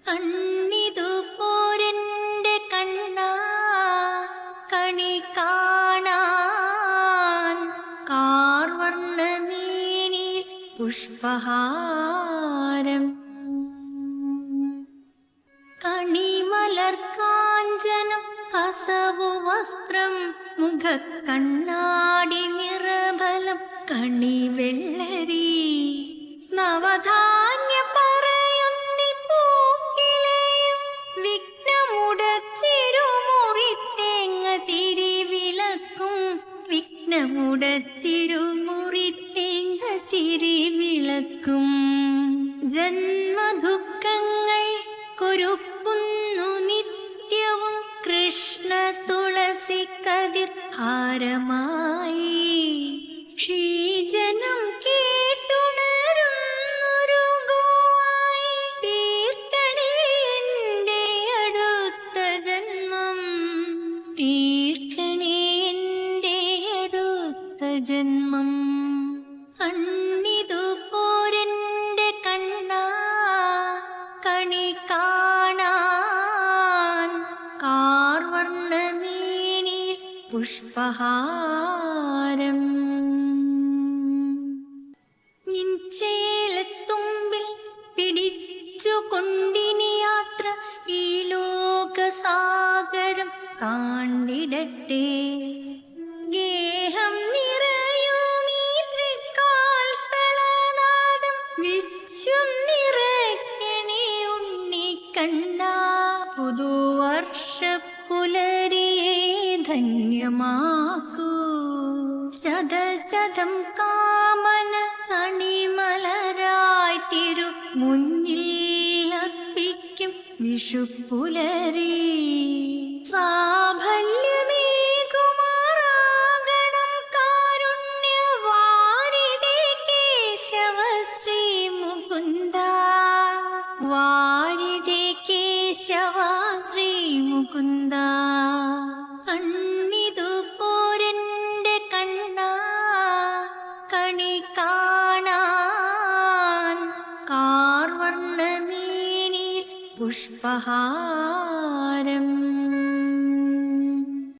കണ്ണിതു പോരെന്റെ കണ്ണാ കണി കാണാൻ കാർവർണ്ണമേനിൽ പുഷ്പഹാരം കണിമലർക്കാഞ്ചനം ഹസവു വസ്ത്രം മുഖക്കണ്ണാടി നിറബലം കണിവെള്ളരി നവധാന്യ പറയുന്നി പൂക്കിലെയും വിഘ്നമുടച്ചിരുമുറിത്തേങ്ങ തിരിവിളക്കും വിഘ്നമുടച്ചിരുമുറിത്തേങ്ങ തിരിവിളക്കും ജന്മദുഃഖങ്ങൾ കുരുക്കുന്നു നിത്യവും കൃഷ്ണ തുളസി കതിർ ഹാരമായി ക്ഷീജനം കേട്ടുണരുന്നൊരു ഗോവായി തീർക്കണേ എൻ്റെ അടുത്ത ജന്മം തീർക്കണേ എൻ്റെ അടുത്ത ജന്മം അണ്ണിതു പോരെന്റെ കണ്ണാ കണി കാണാൻ കാർവർണ്ണമേനിൽ പുഷ്പഹാരം നിൻചേലത്തുമ്പിൽ പിടിച്ചു കൊണ്ടിനി യാത്ര ഈ ലോകസാഗരം താണ്ടിടട്ടെ ഗേഹം നിറയുമീ തൃക്കാൽ തളനാദം വിശ്വം നിറയ്ക്കണേ ഉണ്ണിക്കണ്ണാ പുതുവർഷപ്പുലരിയെ ധന്യമാക്കൂ ശതശതം കാമന അണിമലരായി തിരു മുന്നിൽ അർപ്പിക്കും വിഷുപ്പുലരി സാഫല്യമേകുമാറാകണം കാരുണ്യവാരിധേ കേശവ ശ്രീ മുകുന്ദ വാരിധേ കേശവ ശ്രീ മുകുന്ദ അണ്ണിതു പോരെന്റെ കണ്ണാ കണി കാണാൻ കാർവർണ്ണമേനിൽ പുഷ്പഹാരം